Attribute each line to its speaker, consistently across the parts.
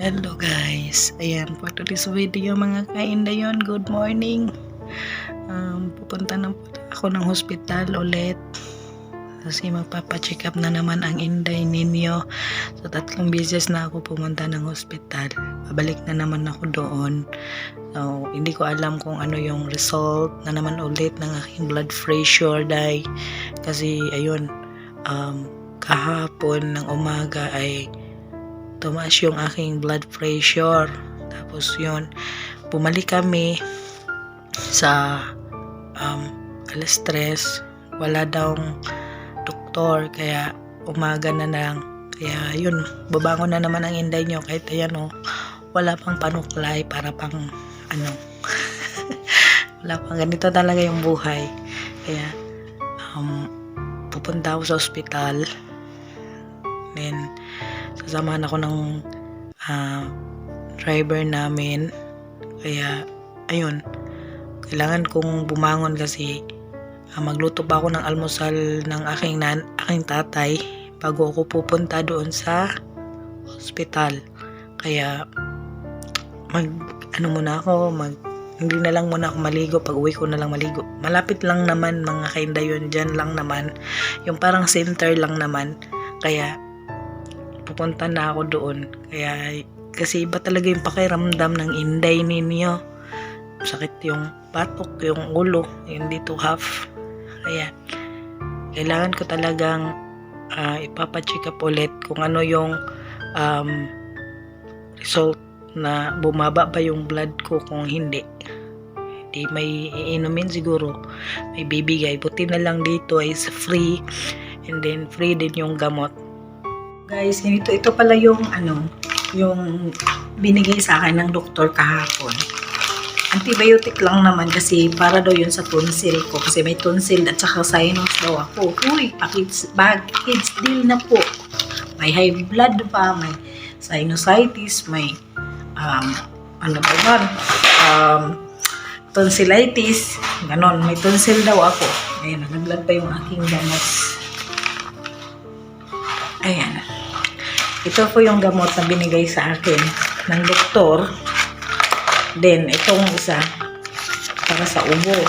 Speaker 1: Hello guys, ayan for today's video mga kaindayon, good morning. Pupunta na po ako ng hospital ulit kasi magpapacheck up na naman ang inday ninyo. So 3 beses na ako pumunta ng hospital, babalik na naman ako doon. So hindi ko alam kung ano yung result na naman ulit ng aking blood pressure dahil kasi ayun, kahapon ng umaga ay tumaas yung aking blood pressure. Tapos yun, bumalik kami sa alas 3, wala daw doktor, kaya umaga na lang. Kaya yun, babangon na naman ang inday nyo kahit ayan wala pang panuklay para pang wala pang, ganito talaga yung buhay. Kaya pupunta ako sa ospital, then sasamahan ako ng driver namin. Kaya ayun, kailangan kong bumangon kasi magluto pa ako ng almusal ng aking tatay bago ako pupunta doon sa hospital. Kaya hindi na lang muna ako maligo. Pag uwi ko na lang maligo. Malapit lang naman mga kaindayon, dyan lang naman, yung parang center lang naman. Kaya pupunta na ako doon. Kaya kasi iba talaga yung pakiramdam ng inday ninyo. Sakit yung batok, yung ulo, yung dito half. Kaya kailangan ko talagang ipapacheck up ulit kung ano yung result, na bumaba ba yung blood ko. Kung hindi may iinumin siguro, may bibigay. Buti na lang dito is free, and then free din yung gamot. Guys, ito pala yung yung binigay sa akin ng doktor kahapon. Antibiotic lang naman kasi para daw yun sa tonsil ko, kasi may tonsil at saka sinus daw ako. Uy, kids deal na po. May high blood pa, may sinusitis, may tonsillitis, ganon. May tonsil daw ako. Ayan, naglag pa yung aking gamot. Ayan. Ito po yung gamot na binigay sa akin ng doktor. Then, itong isa para sa ubo.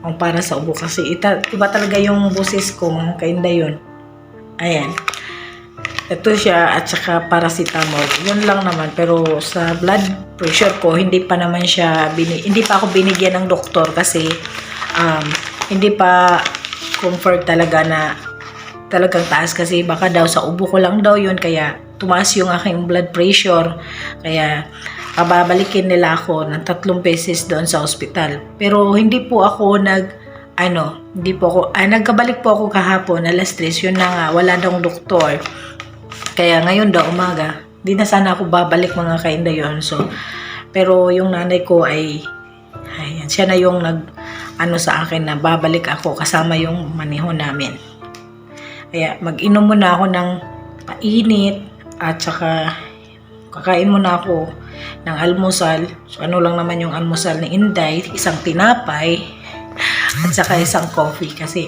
Speaker 1: Ang para sa ubo kasi iba talaga yung boses ko mga kaindayon. Ayan. Ito siya at saka paracetamol. Yun lang naman. Pero sa blood pressure ko, hindi pa ako binigyan ng doktor kasi hindi pa comfort talaga na talagang taas, kasi baka daw sa ubo ko lang daw yun, kaya tumaas yung aking blood pressure. Kaya babalikin nila ako ng 3 beses doon sa ospital. Pero hindi po ako nagkabalik po ako kahapon alas 3, yun na nga, wala daw doktor. Kaya ngayon daw umaga, di na sana ako babalik mga kaindayon. So, pero yung nanay ko ayan, siya na yung sa akin na babalik ako kasama yung maneho namin. Kaya mag-inom muna ako ng painit at saka kakain muna ako ng almusal. So ano lang naman yung almusal ni Inday, isang tinapay at saka isang coffee, kasi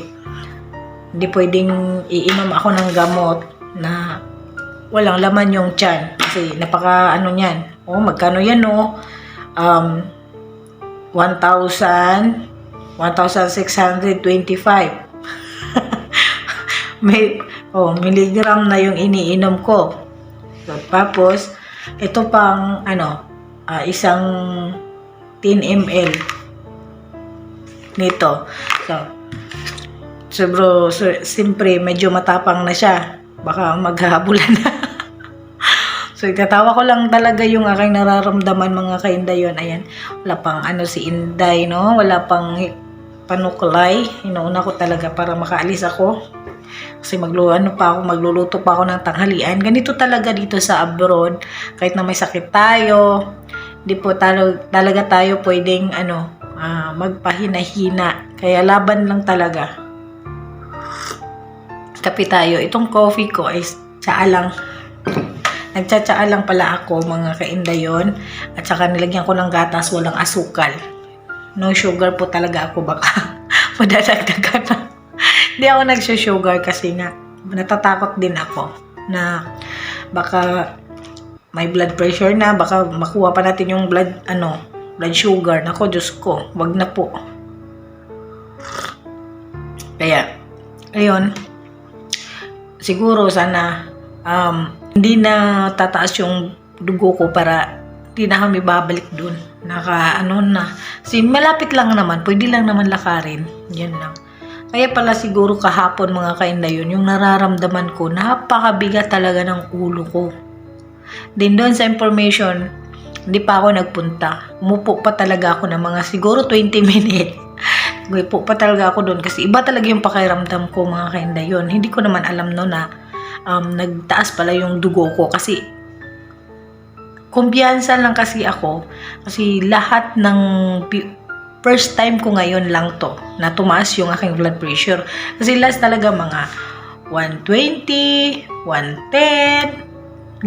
Speaker 1: hindi pwedeng iinom ako ng gamot na walang laman yung tiyan, kasi napaka niyan. Magkano yan 1,625 milligram na yung iniinom ko. So, tapos ito pang isang 10 ml nito. So siyempre medyo matapang na siya, baka maghahabulan na. So itatawa ko lang talaga yung aking nararamdaman mga kaindayon. Ayan, wala pang si Inday, wala pang panuklay. Inuuna ko talaga para makaalis ako. Kasi magluluto pa ako ng tanghalian. Ganito talaga dito sa abroad. Kahit na may sakit tayo, hindi po talaga tayo pwedeng magpahina-hina. Kaya laban lang talaga. Kape tayo. Itong coffee ko ay tsaa lang. Nagtsatsaa lang pala ako mga kaindayon. At saka nilagyan ko ng gatas, walang asukal. No sugar po talaga ako, baka madadagdagan na. Hindi ako nagsusugar kasi nga natatakot din ako na baka may blood pressure na, baka makuha pa natin yung blood sugar. Nako, Diyos ko, wag na po. Kaya, ayun, siguro sana hindi na tataas yung dugo ko para hindi na kami babalik dun. Kasi malapit lang naman, pwede lang naman lakarin. Yan lang. Kaya pala siguro kahapon mga kainday yun, yung nararamdaman ko, napakabigat talaga ng ulo ko. Din doon sa information, hindi pa ako nagpunta. Umupo pa talaga ako ng mga siguro 20 minutes. Umupo pa talaga ako doon kasi iba talaga yung pakiramdam ko mga kainday yun. Hindi ko naman alam no na nagtaas pala yung dugo ko kasi kumpiyansa lang kasi ako. Kasi lahat ng first time ko ngayon lang to na tumaas yung aking blood pressure. Kasi last talaga mga 120, 110,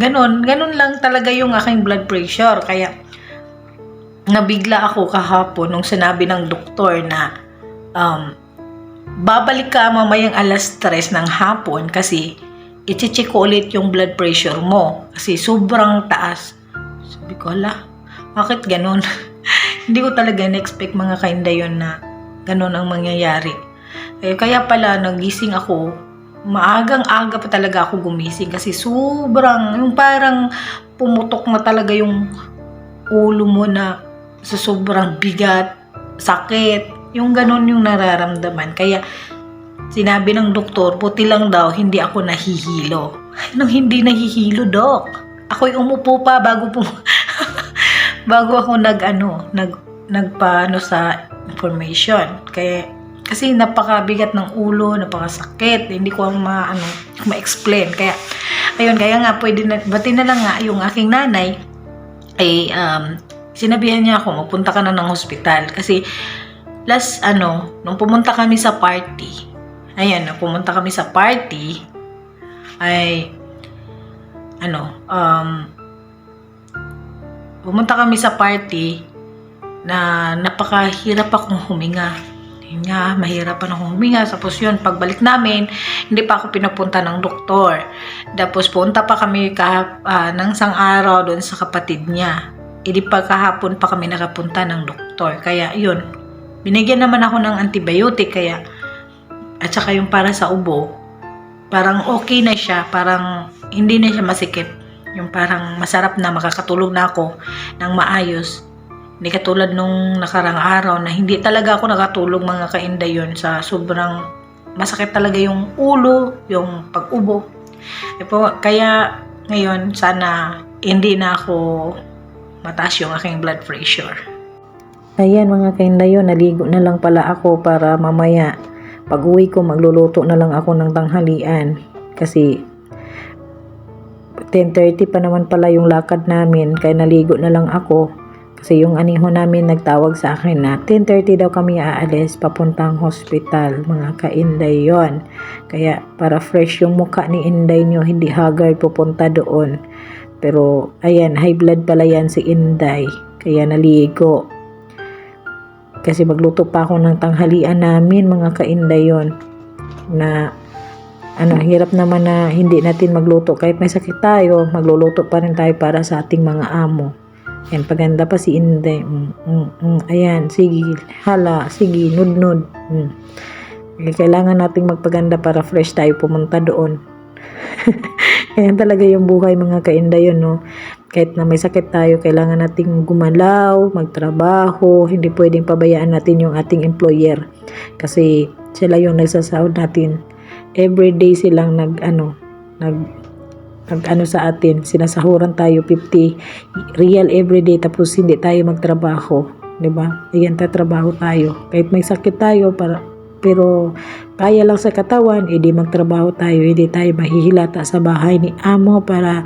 Speaker 1: ganun lang talaga yung aking blood pressure. Kaya nabigla ako kahapon nung sinabi ng doktor na babalik ka mamayang alas 3 ng hapon kasi i-check ko ulit yung blood pressure mo kasi sobrang taas. Sabi ko, hala, bakit ganun? Hindi ko talaga na-expect mga kainday yun na ganun ang mangyayari. Kaya pala nagising ako, maagang-aga pa talaga ako gumising kasi sobrang, yung parang pumutok na talaga yung ulo mo na sa sobrang bigat, sakit, yung ganun yung nararamdaman. Kaya sinabi ng doktor, buti lang daw hindi ako nahihilo. Anong hindi nahihilo, Dok? Ako'y umupo pa bago ako nagpaano sa information. Kasi napakabigat ng ulo, napakasakit, hindi ko ma-explain. Kaya nga bati na lang nga yung aking nanay sinabihan niya ako magpunta ka na ng hospital kasi last nung pumunta kami sa party. Pumunta kami sa party pumunta kami sa party na napakahirap akong huminga. Mahirapan akong huminga. Tapos yun, pagbalik namin, hindi pa ako pinapunta ng doktor. Tapos punta pa kami ng isang araw doon sa kapatid niya. Hindi pa kahapon pa kami nakapunta ng doktor. Kaya yun, binigyan naman ako ng antibiotic. At saka yung para sa ubo, parang okay na siya. Parang hindi na siya masikip. Yung parang masarap na, makakatulog na ako ng maayos. Hindi katulad nung nakarang araw na hindi talaga ako nakatulog mga kainday yun sa sobrang masakit talaga yung ulo, yung pag-ubo. Kaya ngayon sana hindi na ako mataas yung aking blood pressure. Ayan mga kainday yun, naligo na lang pala ako para mamaya pag uwi ko magluluto na lang ako ng tanghalian. Kasi 10:30 pa naman pala yung lakad namin, kaya naligo na lang ako. Kasi yung aniho namin nagtawag sa akin na 10:30 daw kami aalis papuntang hospital, mga kainday yon. Kaya para fresh yung mukha ni Inday nyo, hindi haggard pupunta doon. Pero ayan, high blood pala yan si Inday, kaya naligo. Kasi magluto pa ako ng tanghalian namin mga kainday yon. Na hirap naman na hindi natin magluto. Kahit may sakit tayo, magluluto pa rin tayo para sa ating mga amo. Yan, paganda pa si Inday. Ayan, sige, hala, sige, nud. Kailangan nating magpaganda para fresh tayo pumunta doon. Ayan talaga yung buhay mga kainday yun, no? Kahit na may sakit tayo, kailangan nating gumalaw, magtrabaho, hindi pwedeng pabayaan natin yung ating employer. Kasi sila yung nagsasahod natin. Everyday silang nag sa atin, sinasahuran tayo 50 real everyday, tapos hindi tayo magtrabaho, 'di ba? Ayan, tatrabaho tayo. Kahit may sakit tayo pero kaya lang sa katawan, edi magtrabaho tayo, hindi tayo mahihilata sa bahay ni amo para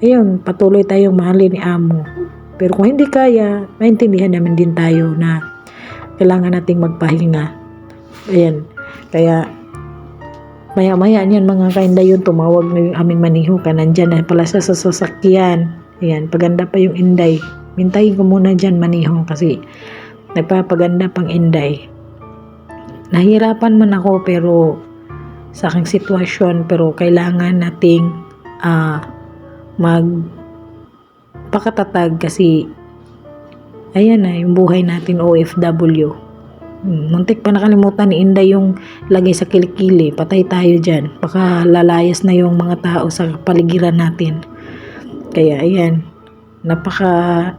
Speaker 1: ayun, patuloy tayong mahalin ni amo. Pero kung hindi kaya, maintindihan naman din tayo na kailangan nating magpahinga. Ayan. Kaya maya-maya niyan mga kainday yun, tumawag na yung aming maniho ka, nandyan na pala sa sasakyan. Ayan, paganda pa yung Inday. Mintayin ko muna dyan maniho kasi nagpapaganda pang Inday. Nahirapan man ako pero sa aking sitwasyon, pero kailangan nating pakatatag kasi ayan na yung buhay natin OFW. Muntik pa nakalimutan ni Inday yung lagay sa kilikili. Patay tayo dyan. Baka lalayas na yung mga tao sa paligiran natin. Kaya ayan, napaka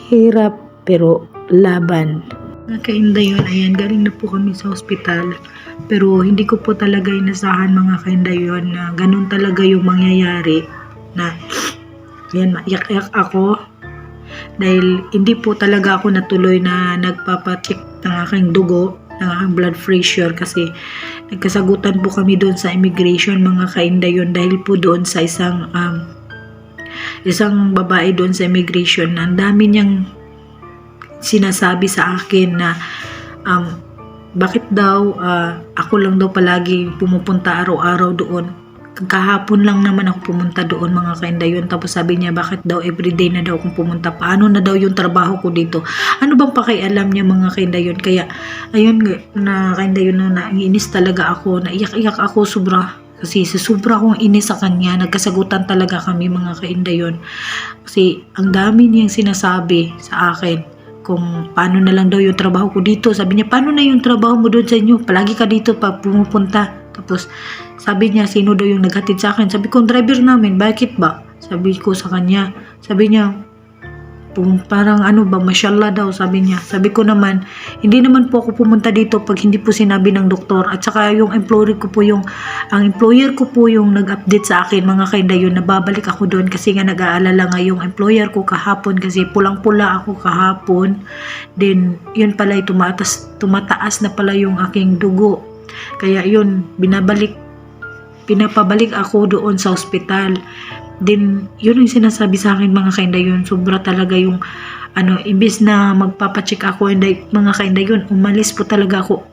Speaker 1: hirap pero laban. Kainday yun, ayan, galing na po kami sa ospital. Pero hindi ko po talaga inasahan mga kainday yun na ganun talaga yung mangyayari. Na yan, maiyak-iyak ako. Dahil hindi po talaga ako natuloy na nagpapacheck ng aking dugo, ng aking blood pressure kasi nagkasagutan po kami doon sa immigration mga kainday yun dahil po doon sa isang babae doon sa immigration na ang dami niyang sinasabi sa akin na bakit daw ako lang daw palagi pumupunta araw-araw doon. Kahapon lang naman ako pumunta doon mga kainday yun. Tapos sabi niya bakit daw everyday na daw akong pumunta. Paano na daw yung trabaho ko dito? Ano bang pakialam niya mga kainday yun? Kaya ayun na kainday yun na naiinis talaga ako. Naiyak-iyak ako sobra. Kasi sa sobra akong inis sa kanya. Nagkasagutan talaga kami mga kainday yun. Kasi ang dami niyang sinasabi sa akin kung paano na lang daw yung trabaho ko dito. Sabi niya, paano na yung trabaho mo doon sa inyo? Palagi ka dito pag pumupunta. Tapos sabi niya, sino daw yung naghatid sa akin? Sabi ko, driver namin. Bakit ba? Sabi ko sa kanya. Sabi niya, parang ano ba, mashallah daw, sabi niya. Sabi ko naman, hindi naman po ako pumunta dito pag hindi po sinabi ng doktor. At saka yung employer ko po yung nag-update sa akin, mga kainday yun, nababalik ako doon kasi nga nag-aalala nga yung employer ko kahapon kasi pulang-pula ako kahapon. Then, yun pala, tumataas na pala yung aking dugo. Kaya yun, pinapabalik ako doon sa ospital. Then, yun yung sinasabi sa akin mga kainday yun. Sobra talaga yung, imbis na magpapacheck ako, mga kainday yun, umalis po talaga ako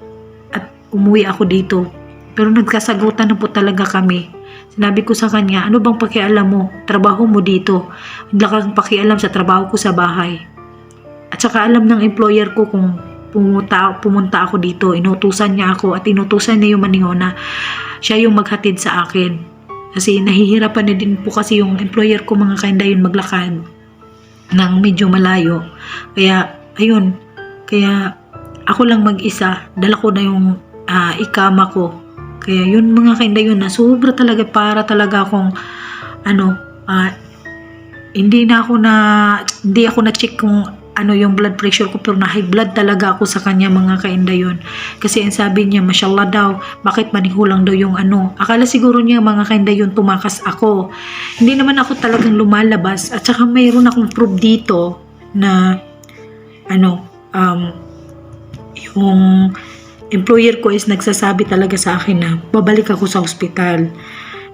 Speaker 1: at umuwi ako dito. Pero nagkasagutan na po talaga kami. Sinabi ko sa kanya, ano bang pakialam mo? Trabaho mo dito. Hindi kang pakialam sa trabaho ko sa bahay. At saka alam ng employer ko kung pumunta ako dito. Inutusan niya ako at inutusan niya yung maningo na siya yung maghatid sa akin. Kasi nahihirapan na din po kasi yung employer ko mga kainday yun maglakad ng medyo malayo. Kaya, ayun. Kaya, ako lang mag-isa. Dala ko na yung ikama ko. Kaya yun mga kainday yun na sobra talaga para talaga akong hindi ako na-check kung yung blood pressure ko pero na high blood talaga ako sa kanya mga kainday yun. Kasi ang sabi niya, mashallah daw, bakit manihulang daw yung Akala siguro niya mga kainday yun, tumakas ako. Hindi naman ako talagang lumalabas. At saka mayroon akong proof dito na yung employer ko is nagsasabi talaga sa akin na babalik ako sa ospital.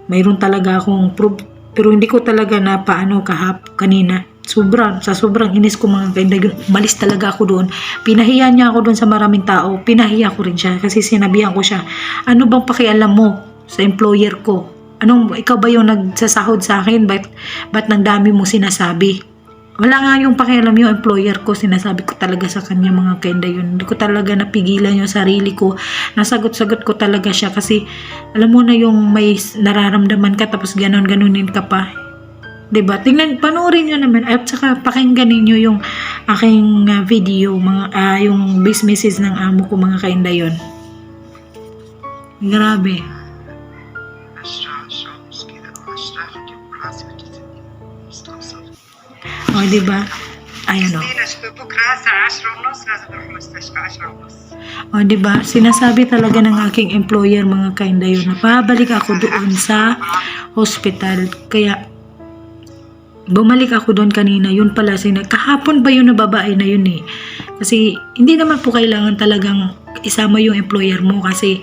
Speaker 1: Mayroon talaga akong proof pero hindi ko talaga na kanina. Sa sobrang inis ko mga kainday yun, umalis talaga ako doon. Pinahiya niya ako doon sa maraming tao. Pinahiya ko rin siya kasi sinabihan ko siya, ano bang pakialam mo sa employer ko? Ikaw ba yung nagsasahod sa akin? Ba't nang dami mo sinasabi? Wala nga yung pakialam yung employer ko. Sinasabi ko talaga sa kanya mga kainday yun. Hindi ko talaga napigilan yung sarili ko. Nasagot-sagot ko talaga siya kasi alam mo na yung may nararamdaman ka tapos ganon-ganonin ka pa. Diba? Panoorin nyo naman at saka pakinggan ninyo yung aking video, yung voice message ng amo ko mga kainday yun. Grabe. O, diba? Ayun o. O, diba? Sinasabi talaga ng aking employer mga kainday yun na pabalik ako doon sa hospital. Kaya bumalik ako doon kanina, yun pala, kahapon ba yun na babae na yun eh. Kasi hindi naman po kailangan talagang isama yung employer mo kasi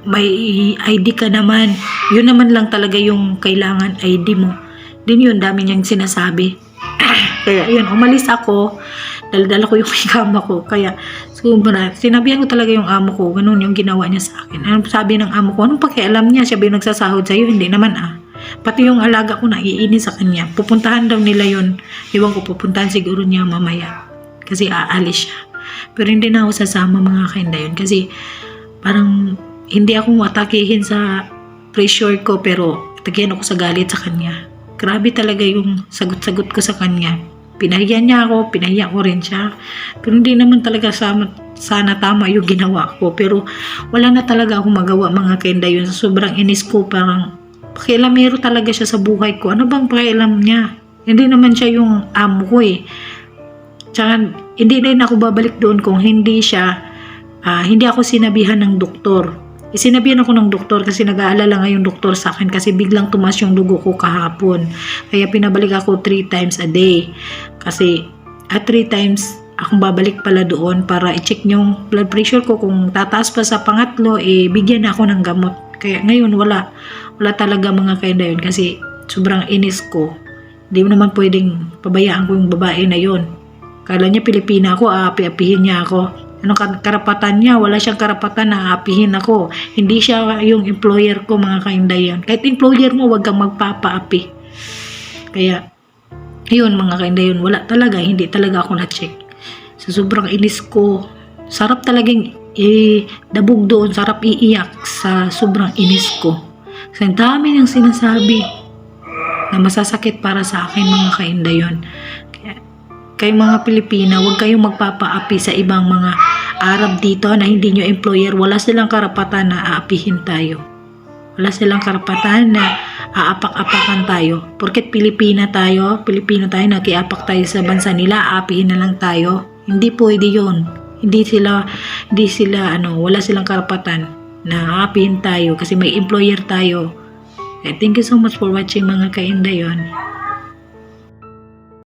Speaker 1: may ID ka naman. Yun naman lang talaga yung kailangan ID mo. Din yun, dami niyang sinasabi. Kaya yun, umalis ako, dala ko yung ikama ko. Kaya sinabihan ko talaga yung amo ko, ganun yung ginawa niya sa akin. Anong sabi ng amo ko? Anong pakialam niya? Siya ba yung nagsasahod sa'yo? Hindi naman Pati yung alaga ko naiinis sa kanya. Pupuntahan daw nila yun. Iwan ko, pupuntahan siguro niya mamaya. Kasi aalis siya. Pero hindi na ako sasama mga kainday yun. Kasi parang hindi ako atakihin sa pressure ko pero atakihin ako sa galit sa kanya. Grabe talaga yung sagot-sagot ko sa kanya. Pinahiya niya ako, pinahiya ko rin siya. Pero hindi naman talaga sana tama yung ginawa ko. Pero wala na talaga akong magawa mga kainday yun. Sobrang inis ko, parang pakialamero talaga siya sa buhay ko. Ano bang pakialam niya? Hindi naman siya yung amo ko eh. Tsaka hindi rin ako babalik doon kung hindi ako sinabihan ng doktor. Sinabihan ako ng doktor kasi nag-aalala nga yung doktor sa akin kasi biglang tumaas yung dugo ko kahapon. Kaya pinabalik ako 3 times a day. Kasi 3 times akong babalik pala doon para i-check yung blood pressure ko. Kung tataas pa sa pangatlo, bigyan ako ng gamot. Kaya ngayon wala talaga mga kainday yun kasi sobrang inis ko. Hindi mo naman pwedeng pabayaan ko yung babae na yun. Kala niya Pilipina ako, aapi-apihin niya ako. Anong karapatan niya? Wala siyang karapatan na aapihin ako. Hindi siya yung employer ko mga kainday yun. Kahit employer mo, wag kang magpapaapi. Kaya, yun mga kainday yun. Wala talaga, hindi talaga ako na-check. Sa sobrang inis ko, sarap talagang dabog doon, sarap iiyak sa sobrang inis ko. Kasi ang dami niyang sinasabi na masasakit para sa akin mga kainday yun. Kayong mga Pilipina, huwag kayong magpapaapi sa ibang mga Arab dito na hindi nyo employer. Wala silang karapatan na aapihin tayo. Wala silang karapatan na aapak-apakan tayo. Porket Pilipino tayo, nakiapak tayo sa bansa nila, aapihin na lang tayo. Hindi pwede yun. Wala silang karapatan na aapihin tayo kasi may employer tayo. Thank you so much for watching mga kainday yun.